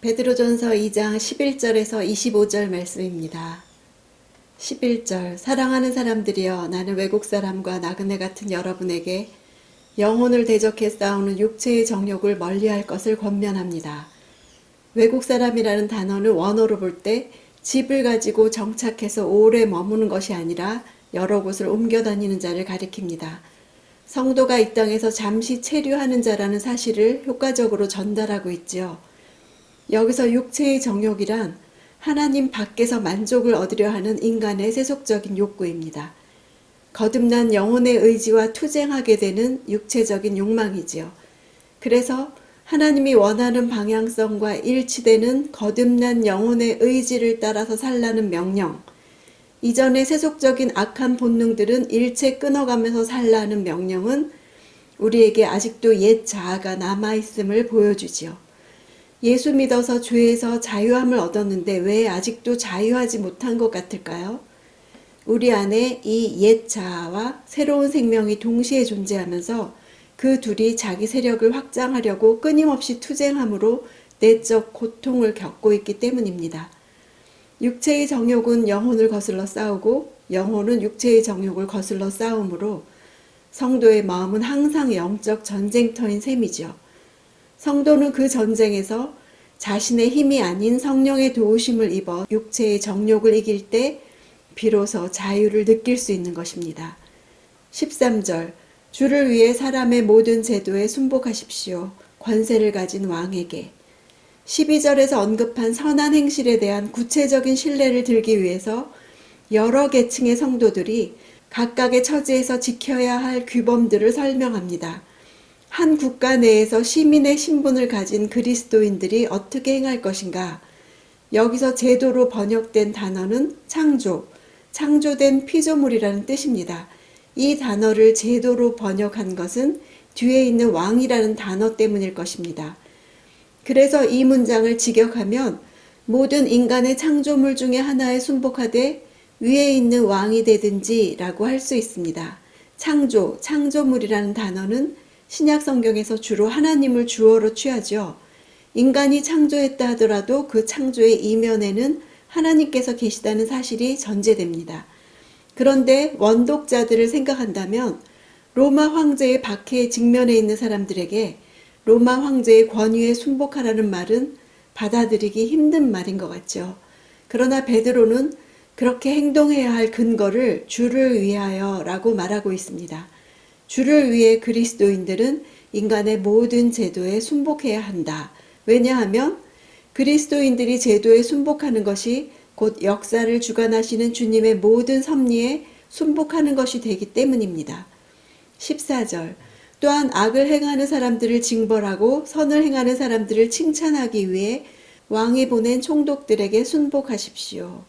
베드로전서 2장 11절에서 25절 말씀입니다. 11절 사랑하는 사람들이여 나는 외국 사람과 나그네 같은 여러분에게 영혼을 대적해 싸우는 육체의 정욕을 멀리할 것을 권면합니다. 외국 사람이라는 단어는 원어로 볼 때 집을 가지고 정착해서 오래 머무는 것이 아니라 여러 곳을 옮겨 다니는 자를 가리킵니다. 성도가 이 땅에서 잠시 체류하는 자라는 사실을 효과적으로 전달하고 있지요. 여기서 육체의 정욕이란 하나님 밖에서 만족을 얻으려 하는 인간의 세속적인 욕구입니다. 거듭난 영혼의 의지와 투쟁하게 되는 육체적인 욕망이지요. 그래서 하나님이 원하는 방향성과 일치되는 거듭난 영혼의 의지를 따라서 살라는 명령, 이전의 세속적인 악한 본능들은 일체 끊어가면서 살라는 명령은 우리에게 아직도 옛 자아가 남아있음을 보여주지요. 예수 믿어서 죄에서 자유함을 얻었는데 왜 아직도 자유하지 못한 것 같을까요? 우리 안에 이 옛 자아와 새로운 생명이 동시에 존재하면서 그 둘이 자기 세력을 확장하려고 끊임없이 투쟁함으로 내적 고통을 겪고 있기 때문입니다. 육체의 정욕은 영혼을 거슬러 싸우고 영혼은 육체의 정욕을 거슬러 싸우므로 성도의 마음은 항상 영적 전쟁터인 셈이죠. 성도는 그 전쟁에서 자신의 힘이 아닌 성령의 도우심을 입어 육체의 정욕을 이길 때 비로소 자유를 느낄 수 있는 것입니다. 13절 주를 위해 사람의 모든 제도에 순복하십시오. 권세를 가진 왕에게. 12절에서 언급한 선한 행실에 대한 구체적인 신뢰를 들기 위해서 여러 계층의 성도들이 각각의 처지에서 지켜야 할 규범들을 설명합니다. 한 국가 내에서 시민의 신분을 가진 그리스도인들이 어떻게 행할 것인가? 여기서 제도로 번역된 단어는 창조, 창조된 피조물이라는 뜻입니다. 이 단어를 제도로 번역한 것은 뒤에 있는 왕이라는 단어 때문일 것입니다. 그래서 이 문장을 직역하면 모든 인간의 창조물 중에 하나에 순복하되 위에 있는 왕이 되든지 라고 할 수 있습니다. 창조, 창조물이라는 단어는 신약 성경에서 주로 하나님을 주어로 취하죠. 인간이 창조했다 하더라도 그 창조의 이면에는 하나님께서 계시다는 사실이 전제됩니다. 그런데 원독자들을 생각한다면 로마 황제의 박해에 직면해 있는 사람들에게 로마 황제의 권위에 순복하라는 말은 받아들이기 힘든 말인 것 같죠. 그러나 베드로는 그렇게 행동해야 할 근거를 주를 위하여 라고 말하고 있습니다. 주를 위해 그리스도인들은 인간의 모든 제도에 순복해야 한다. 왜냐하면 그리스도인들이 제도에 순복하는 것이 곧 역사를 주관하시는 주님의 모든 섭리에 순복하는 것이 되기 때문입니다. 14절 또한 악을 행하는 사람들을 징벌하고 선을 행하는 사람들을 칭찬하기 위해 왕이 보낸 총독들에게 순복하십시오.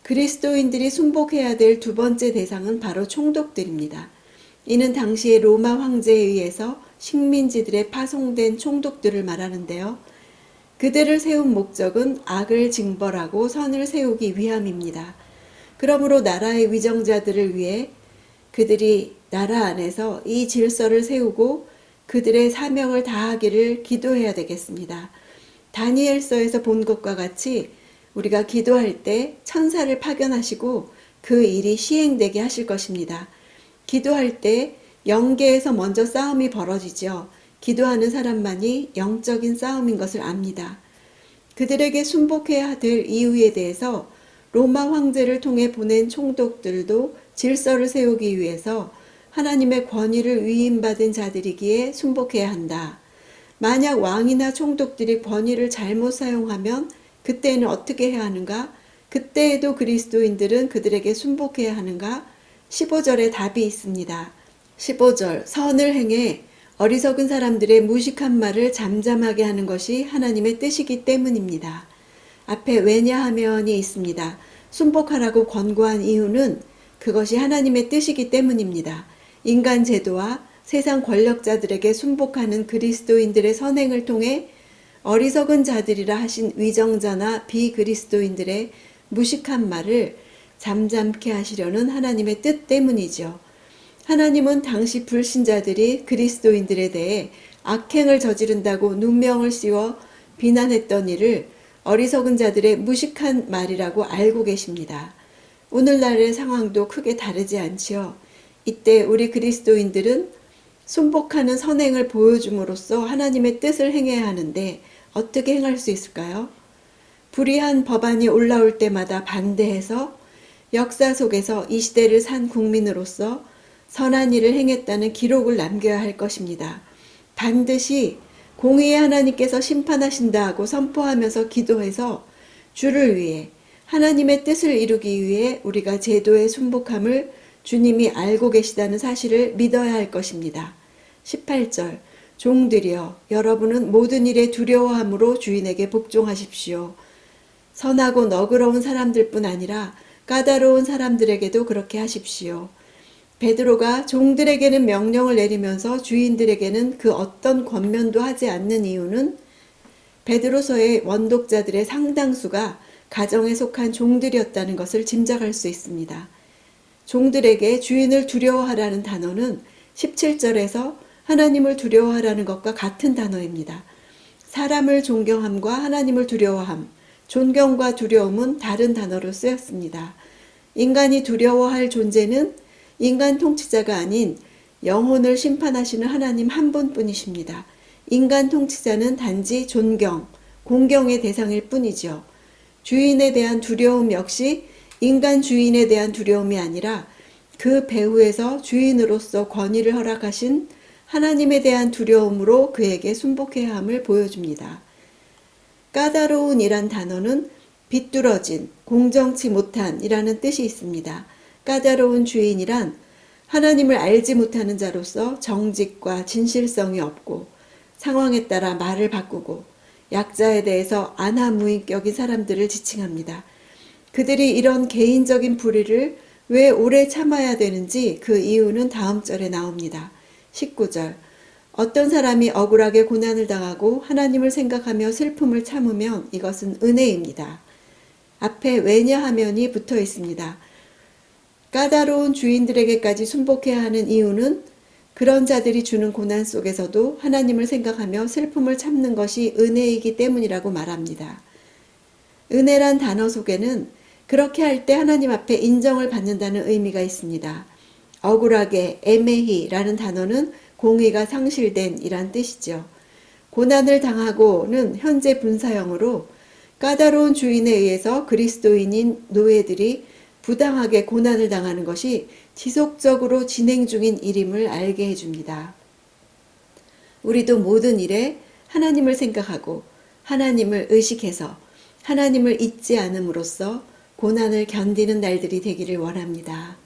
그리스도인들이 순복해야 될 두 번째 대상은 바로 총독들입니다. 이는 당시의 로마 황제에 의해서 식민지들에 파송된 총독들을 말하는데요. 그들을 세운 목적은 악을 징벌하고 선을 세우기 위함입니다. 그러므로 나라의 위정자들을 위해 그들이 나라 안에서 이 질서를 세우고 그들의 사명을 다하기를 기도해야 되겠습니다. 다니엘서에서 본 것과 같이 우리가 기도할 때 천사를 파견하시고 그 일이 시행되게 하실 것입니다. 기도할 때 영계에서 먼저 싸움이 벌어지죠. 기도하는 사람만이 영적인 싸움인 것을 압니다. 그들에게 순복해야 될 이유에 대해서 로마 황제를 통해 보낸 총독들도 질서를 세우기 위해서 하나님의 권위를 위임받은 자들이기에 순복해야 한다. 만약 왕이나 총독들이 권위를 잘못 사용하면 그때는 어떻게 해야 하는가? 그때에도 그리스도인들은 그들에게 순복해야 하는가? 15절에 답이 있습니다. 15절 선을 행해 어리석은 사람들의 무식한 말을 잠잠하게 하는 것이 하나님의 뜻이기 때문입니다. 앞에 왜냐하면이 있습니다. 순복하라고 권고한 이유는 그것이 하나님의 뜻이기 때문입니다. 인간 제도와 세상 권력자들에게 순복하는 그리스도인들의 선행을 통해 어리석은 자들이라 하신 위정자나 비그리스도인들의 무식한 말을 잠잠케 하시려는 하나님의 뜻 때문이죠. 하나님은 당시 불신자들이 그리스도인들에 대해 악행을 저지른다고 누명을 씌워 비난했던 일을 어리석은 자들의 무식한 말이라고 알고 계십니다. 오늘날의 상황도 크게 다르지 않지요. 이때 우리 그리스도인들은 순복하는 선행을 보여줌으로써 하나님의 뜻을 행해야 하는데 어떻게 행할 수 있을까요? 불의한 법안이 올라올 때마다 반대해서 역사 속에서 이 시대를 산 국민으로서 선한 일을 행했다는 기록을 남겨야 할 것입니다. 반드시 공의의 하나님께서 심판하신다 하고 선포하면서 기도해서 주를 위해 하나님의 뜻을 이루기 위해 우리가 제도의 순복함을 주님이 알고 계시다는 사실을 믿어야 할 것입니다. 18절 종들이여 여러분은 모든 일에 두려워함으로 주인에게 복종하십시오. 선하고 너그러운 사람들뿐 아니라 까다로운 사람들에게도 그렇게 하십시오. 베드로가 종들에게는 명령을 내리면서 주인들에게는 그 어떤 권면도 하지 않는 이유는 베드로서의 원독자들의 상당수가 가정에 속한 종들이었다는 것을 짐작할 수 있습니다. 종들에게 주인을 두려워하라는 단어는 17절에서 하나님을 두려워하라는 것과 같은 단어입니다. 사람을 존경함과 하나님을 두려워함, 존경과 두려움은 다른 단어로 쓰였습니다. 인간이 두려워할 존재는 인간 통치자가 아닌 영혼을 심판하시는 하나님 한 분뿐이십니다. 인간 통치자는 단지 존경, 공경의 대상일 뿐이죠. 주인에 대한 두려움 역시 인간 주인에 대한 두려움이 아니라 그 배후에서 주인으로서 권위를 허락하신 하나님에 대한 두려움으로 그에게 순복해야 함을 보여줍니다. 까다로운 이란 단어는 비뚤어진, 공정치 못한 이라는 뜻이 있습니다. 까다로운 주인이란 하나님을 알지 못하는 자로서 정직과 진실성이 없고 상황에 따라 말을 바꾸고 약자에 대해서 안하무인격인 사람들을 지칭합니다. 그들이 이런 개인적인 불의를 왜 오래 참아야 되는지 그 이유는 다음 절에 나옵니다. 19절 어떤 사람이 억울하게 고난을 당하고 하나님을 생각하며 슬픔을 참으면 이것은 은혜입니다. 앞에 왜냐하면이 붙어 있습니다. 까다로운 주인들에게까지 순복해야 하는 이유는 그런 자들이 주는 고난 속에서도 하나님을 생각하며 슬픔을 참는 것이 은혜이기 때문이라고 말합니다. 은혜란 단어 속에는 그렇게 할 때 하나님 앞에 인정을 받는다는 의미가 있습니다. 억울하게, 애매히 라는 단어는 공의가 상실된 이란 뜻이죠. 고난을 당하고는 현재 분사형으로 까다로운 주인에 의해서 그리스도인인 노예들이 부당하게 고난을 당하는 것이 지속적으로 진행 중인 일임을 알게 해줍니다. 우리도 모든 일에 하나님을 생각하고 하나님을 의식해서 하나님을 잊지 않음으로써 고난을 견디는 날들이 되기를 원합니다.